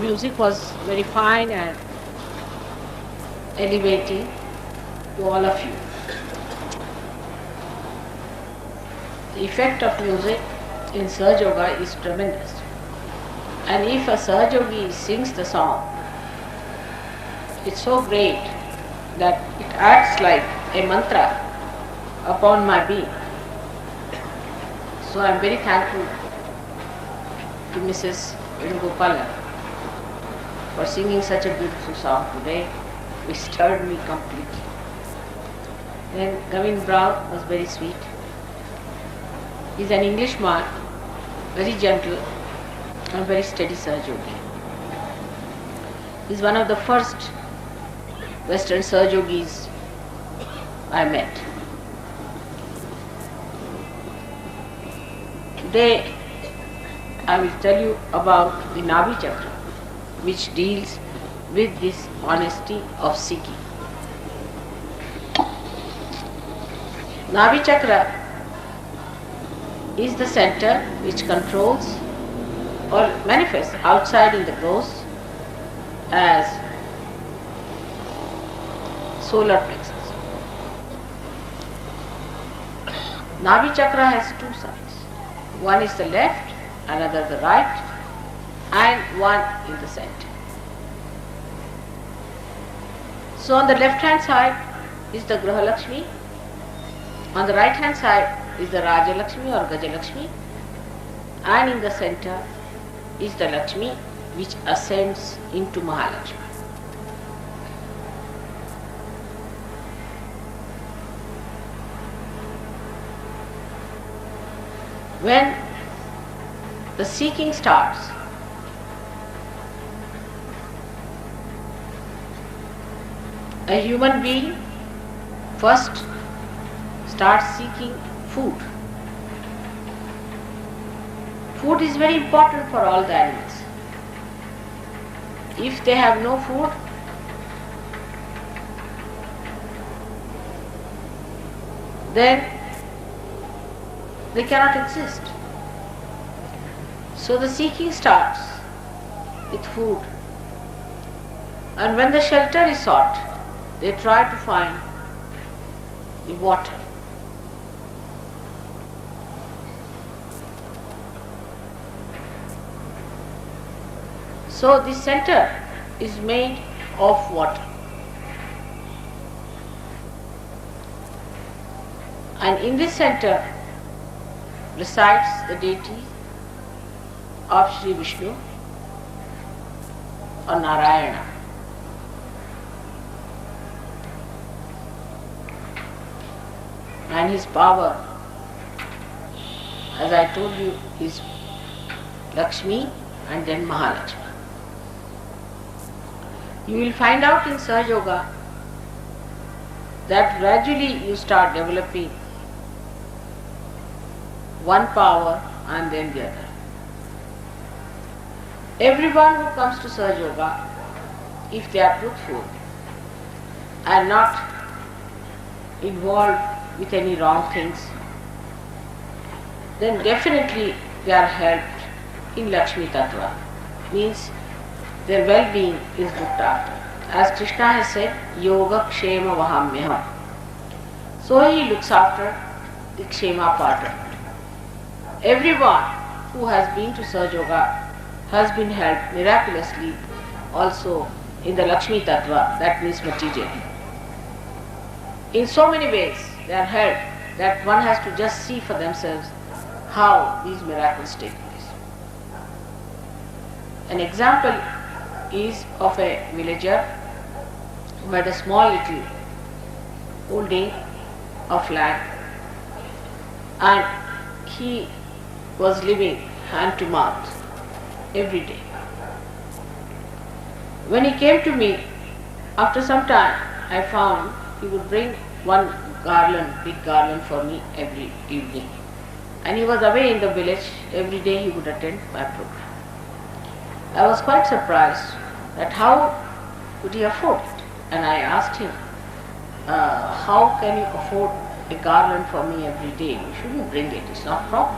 music was very fine and elevating to all of you. The effect of music in Sahaja Yoga is tremendous. And if a Sahaja Yogi sings the song, it's so great that it acts like a mantra upon my being. So I'm very thankful to Mrs. Venugopalan for singing such a beautiful song today, which stirred me completely. Then Gavin Brown was very sweet. He's an Englishman, very gentle and very steady Sahaja Yogi. He's one of the first Western Sahaja Yogis I met. Today I will tell you about the Nabhi Chakra, which deals with this honesty of seeking. Nabhi Chakra is the center which controls or manifests outside in the ghost as solar plexus. Nabhi Chakra has two sides. One is the left, another the right, and one in the center. So on the left hand side is the Graha Lakshmi, on the right hand side is the Raja Lakshmi or Gaja Lakshmi, and in the center is the Lakshmi which ascends into Mahalakshmi. When the seeking starts, a human being first starts seeking food. Food is very important for all the animals. If they have no food, then they cannot exist. So the seeking starts with food. And when the shelter is sought, they try to find the water. So this center is made of water. And in this center resides the deity of Shri Vishnu or Narayana. And his power, as I told you, is Lakshmi and then Mahalakshmi. You will find out in Sahaja Yoga that gradually you start developing one power and then the other. Everyone who comes to Sahaja Yoga, if they are truthful and not involved with any wrong things, then definitely they are helped in Lakshmi Tattva. Means their well-being is looked after. As Krishna has said, Yoga Kshema Vahamyaham. So he looks after the Kshema part of it. Everyone who has been to Sahaja Yoga has been helped miraculously also in the Lakshmi Tattva, that means materially. In so many ways they are helped that one has to just see for themselves how these miracles take place. An example is of a villager who had a small little holding of land and he was living hand to mouth every day. When he came to me, after some time I found he would bring one garland, big garland for me every evening. And he was away in the village, every day he would attend my program. I was quite surprised that how could he afford it? And I asked him, how can you afford a garland for me every day? You shouldn't bring it, it's not proper.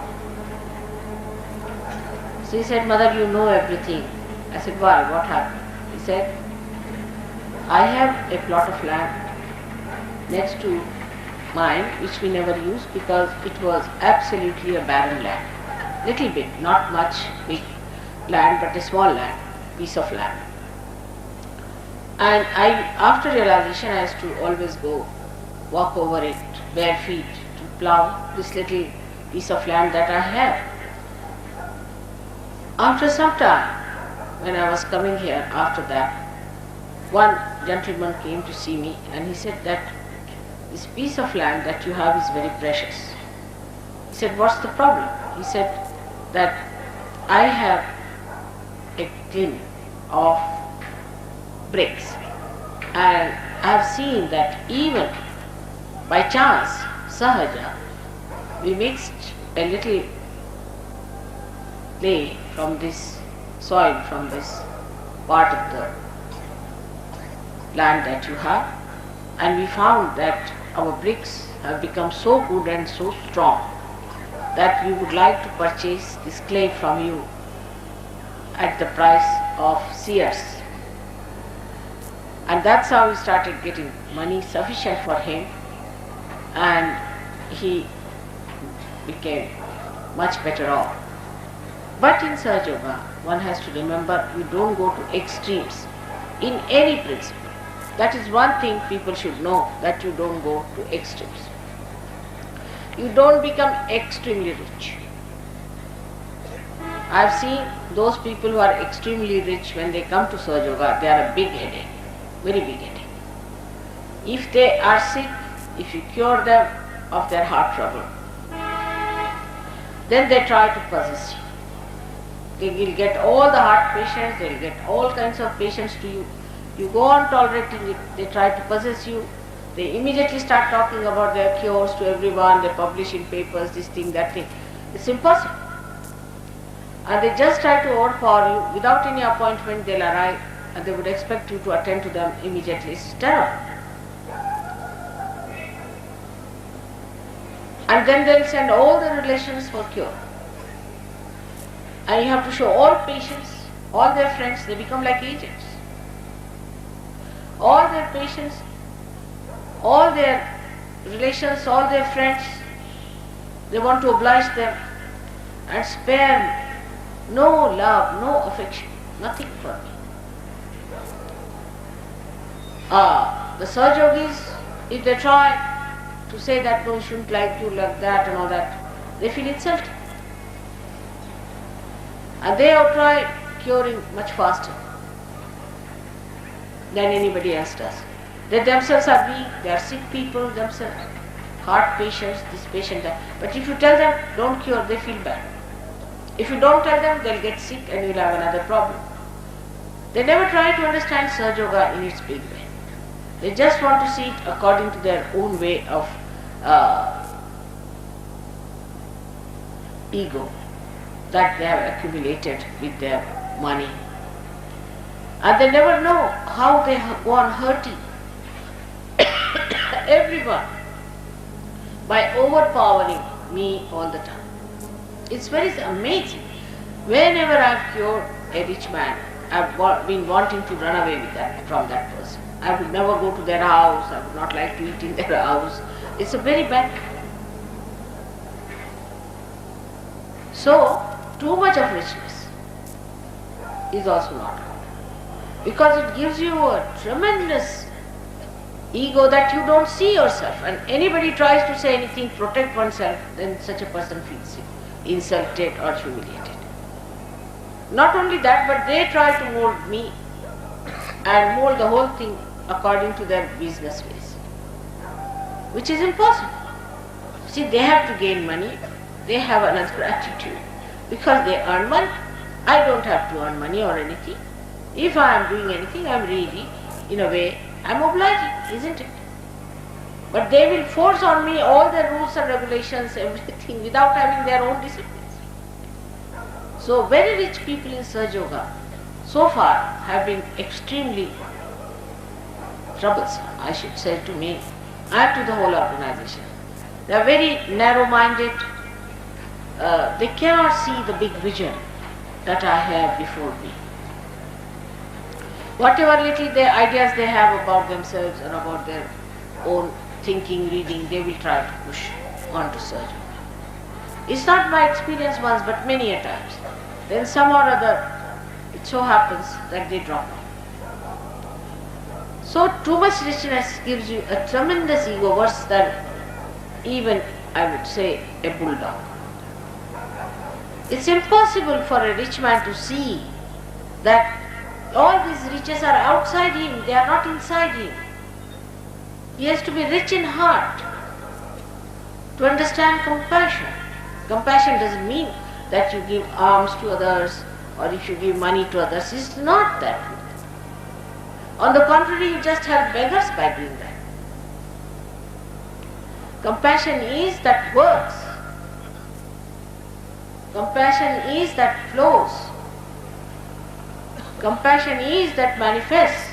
So he said, Mother, you know everything. I said, why? What happened? He said, I have a plot of land next to mine which we never used because it was absolutely a barren land. Little bit, not much big land, but a small land, piece of land. And after realization, I used to always go walk over it bare feet to plow this little piece of land that I have. After some time, when I was coming here after that, one gentleman came to see me and he said that this piece of land that you have is very precious. He said, what's the problem? He said that I have a tin of bricks and I have seen that even by chance, Sahaja, we mixed a little clay from this soil, from this part of the land that you have, and we found that our bricks have become so good and so strong that we would like to purchase this clay from you at the price of seers. And that's how we started getting money sufficient for him, and he became much better off. But in Sahaja Yoga, one has to remember you don't go to extremes in any principle. That is one thing people should know, that you don't go to extremes. You don't become extremely rich. I have seen those people who are extremely rich, when they come to Sahaja Yoga, they are a big headache, very big headache. If they are sick, if you cure them of their heart trouble, then they try to possess you. They will get all the heart patients, they will get all kinds of patients to you. You go on tolerating it, they try to possess you. They immediately start talking about their cures to everyone, they publish in papers, this thing, that thing. It's impossible. And they just try to overpower you. Without any appointment, they'll arrive and they would expect you to attend to them immediately. It's terrible. And then they'll send all the relations for cure. And you have to show all patients, all their friends, they become like agents. All their patients, all their relations, all their friends, they want to oblige them and spare no love, no affection, nothing for me. The Sahaja Yogis, if they try to say that no, you shouldn't like you like that and all that, they feel insulted. And they have tried curing much faster than anybody else does. They themselves are weak, they are sick people themselves, heart patients, this patient, that. But if you tell them, don't cure, they feel bad. If you don't tell them, they'll get sick and you'll have another problem. They never try to understand Sahaja Yoga in its big way. They just want to see it according to their own way of ego that they have accumulated with their money. And they never know how they go on hurting everyone by overpowering me all the time. It's very amazing. Whenever I've cured a rich man, I've been wanting to run away with from that person. I would never go to their house, I would not like to eat in their house. It's a very bad. So, too much of richness is also not good, because it gives you a tremendous ego that you don't see yourself, and anybody tries to say anything, protect oneself, then such a person feels insulted or humiliated. Not only that, but they try to mold me and mold the whole thing according to their business ways, which is impossible. See, they have to gain money, they have another attitude, because they earn money. I don't have to earn money or anything. If I am doing anything, I am really, in a way, I am obliging, isn't it? But they will force on me all the rules and regulations, everything, without having their own disciplines. So very rich people in Sahaja Yoga so far have been extremely troublesome, I should say, to me and to the whole organization. They are very narrow-minded. They cannot see the big vision that I have before me. Whatever little ideas they have about themselves and about their own thinking, reading, they will try to push on to Sahaja Yoga. It's not my experience once, but many a times. Then some or other, it so happens that they drop off. So too much richness gives you a tremendous ego, worse than even, I would say, a bulldog. It's impossible for a rich man to see that all these riches are outside him, they are not inside him. He has to be rich in heart to understand compassion. Compassion doesn't mean that you give alms to others or if you give money to others. It's not that. On the contrary, you just help beggars by doing that. Compassion is that works. Compassion is that flows. Compassion is that manifests.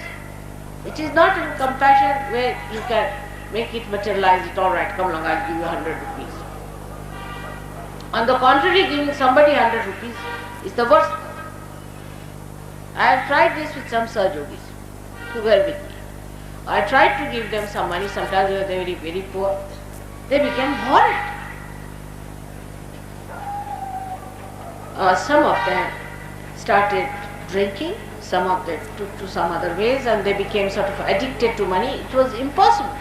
It is not in compassion where you can make it materialize it, all right, come along, I'll give you 100 rupees. On the contrary, giving somebody 100 rupees is the worst. I have tried this with some Sahaja Yogis who were with me. I tried to give them some money, sometimes they were very, very poor. They became horrid. Some of them started drinking, some of them took to some other ways and they became sort of addicted to money. It was impossible.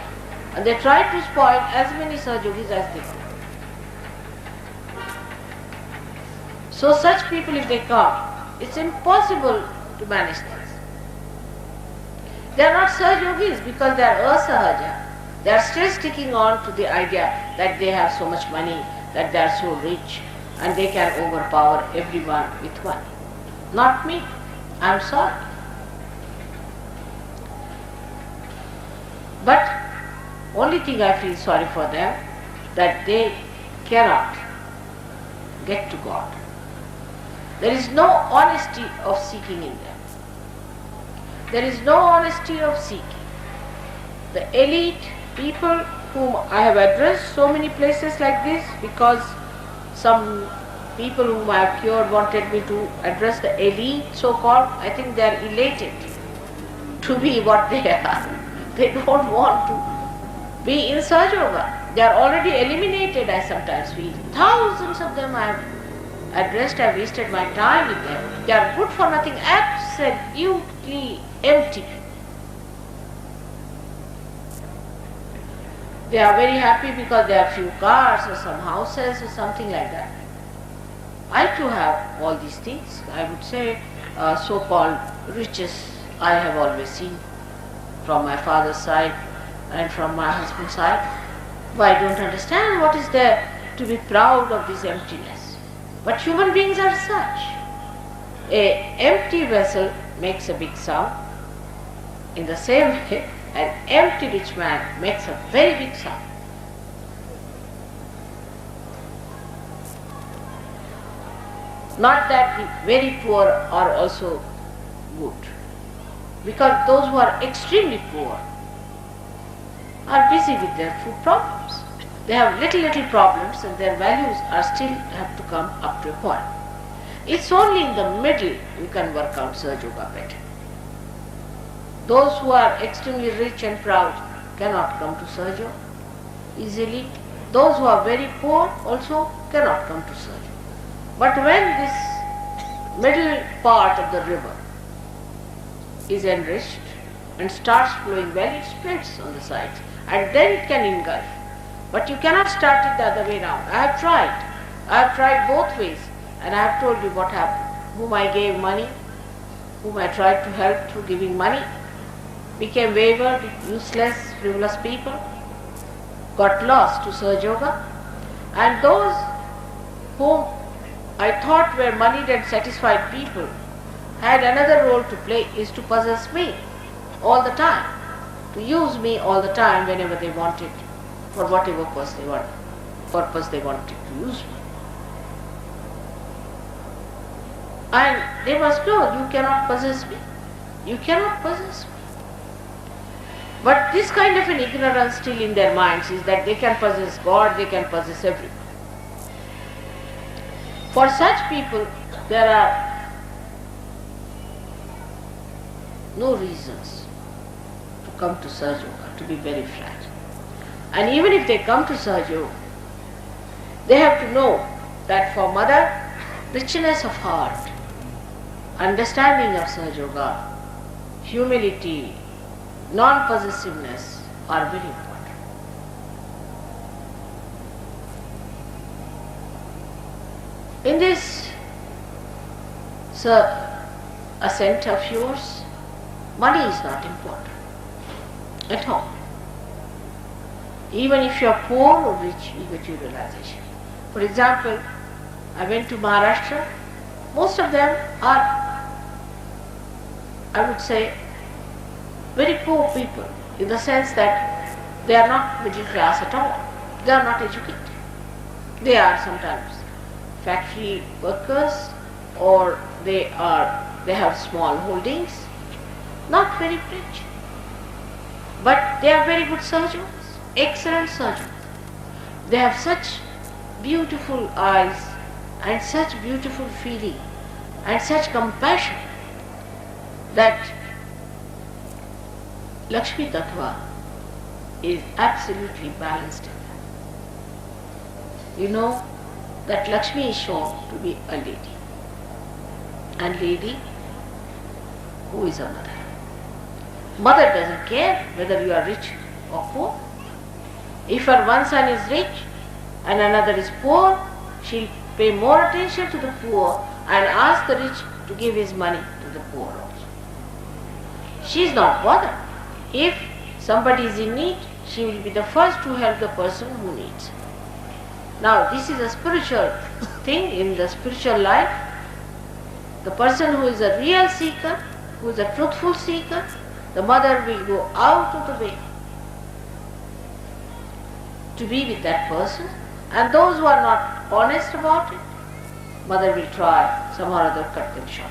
And they tried to spoil as many Sahaja Yogis as they could. So such people, if they come, it's impossible to manage things. They are not Sahaja Yogis because they are asahaja. They are still sticking on to the idea that they have so much money, that they are so rich and they can overpower everyone with money. Not me. I am sorry. But only thing I feel sorry for them, that they cannot get to God. There is no honesty of seeking in them. There is no honesty of seeking. The elite people whom I have addressed so many places like this, because some people whom I have cured wanted me to address the elite, so-called. I think they are elated to be what they are. They don't want to be in Sahaja Yoga. They are already eliminated, I sometimes feel. Thousands of them I have addressed, I have wasted my time with them. They are good for nothing, absolutely empty. They are very happy because they have few cars or some houses or something like that. I too have all these things. I would say so-called riches I have always seen from my father's side and from my husband's side. But I don't understand what is there to be proud of this emptiness. But human beings are such. An empty vessel makes a big sound. In the same way, an empty rich man makes a very big sound. Not that the very poor are also good, because those who are extremely poor are busy with their food problems. They have little problems and their values are still have to come up to a point. It's only in the middle you can work out Sahaja Yoga better. Those who are extremely rich and proud cannot come to Sahaja Yoga easily. Those who are very poor also cannot come to Sahaja Yoga. But when this middle part of the river is enriched and starts flowing well, it splits on the sides and then it can engulf. But you cannot start it the other way round. I have tried both ways, and I have told you what happened. Whom I gave money, whom I tried to help through giving money, became wayward, useless, frivolous people, got lost to Sahaja Yoga, and those whom I thought were moneyed and satisfied people had another role to play, is to possess me all the time, to use me all the time whenever they wanted, for whatever purpose they wanted to use me. And they must know, you cannot possess me. You cannot possess me. But this kind of an ignorance still in their minds is that they can possess God, they can possess everything. For such people, there are no reasons to come to Sahaja Yoga, to be very frank. And even if they come to Sahaja Yoga, they have to know that for mother, richness of heart, understanding of Sahaja Yoga, humility, non-possessiveness are very important. In this ascent of yours, money is not important at all. Even if you are poor or rich, you get your realization. For example, I went to Maharashtra. Most of them are, I would say, very poor people, in the sense that they are not middle class at all. They are not educated. They are sometimes factory workers, or they have small holdings, not very rich. But they are very good surgeons, excellent surgeons. They have such beautiful eyes and such beautiful feeling and such compassion that Lakshmi Tattva is absolutely balanced in them. You know that Lakshmi is shown to be a lady, and lady who is a mother. Mother doesn't care whether you are rich or poor. If her one son is rich and another is poor, she'll pay more attention to the poor and ask the rich to give his money to the poor also. She is not bothered. If somebody is in need, she will be the first to help the person who needs. Now, this is a spiritual thing in the spiritual life. The person who is a real seeker, who is a truthful seeker, the mother will go out of the way to be with that person, and those who are not honest about it, mother will try some or other cut them short.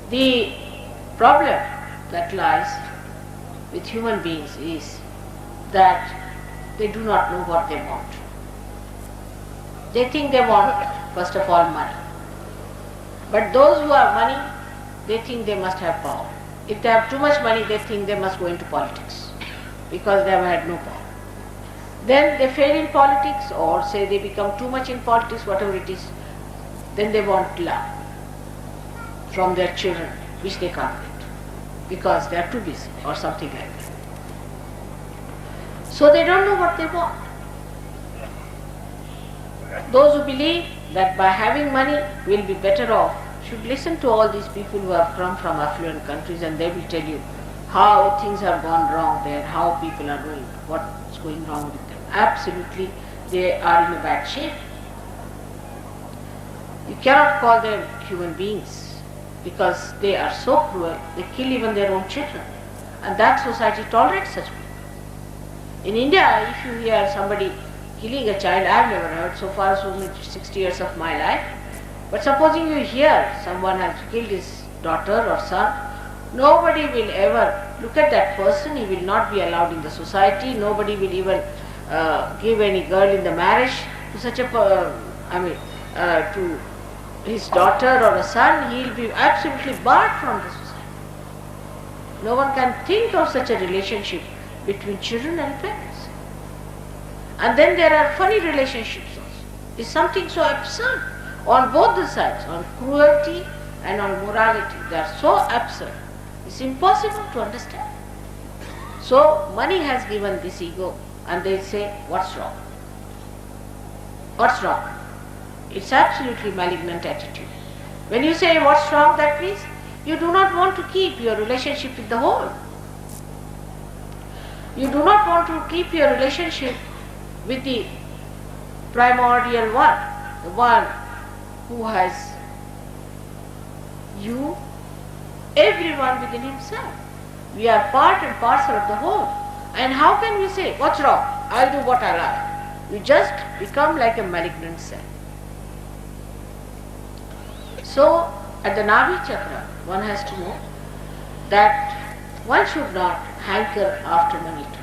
The problem that lies with human beings is that they do not know what they want. They think they want, first of all, money. But those who have money, they think they must have power. If they have too much money, they think they must go into politics because they have had no power. Then they fail in politics, or say they become too much in politics, whatever it is. Then they want love from their children, which they can't get because they are too busy or something like that. So they don't know what they want. Those who believe that by having money we'll be better off should listen to all these people who have come from affluent countries, and they will tell you how things have gone wrong there, how people are doing, what's going wrong with them. Absolutely, they are in a bad shape. You cannot call them human beings because they are so cruel, they kill even their own children. And that society tolerates such people. In India, if you hear somebody killing a child, I have never heard so far, so much 60 years of my life. But supposing you hear someone has killed his daughter or son, nobody will ever look at that person. He will not be allowed in the society. Nobody will even give any girl in the marriage to such a, to his daughter or a son. He will be absolutely barred from the society. No one can think of such a relationship between children and parents. And then there are funny relationships also. It's something so absurd on both the sides, on cruelty and on morality. They are so absurd. It's impossible to understand. So money has given this ego, and they say, what's wrong? What's wrong? It's absolutely malignant attitude. When you say what's wrong, that means you do not want to keep your relationship with the whole. You do not want to keep your relationship with the primordial one, the one who has you, everyone within himself. We are part and parcel of the whole. And how can we say, what's wrong? I'll do what I like. You just become like a malignant cell. So, at the Nabhi Chakra, one has to know that one should not hanker after money too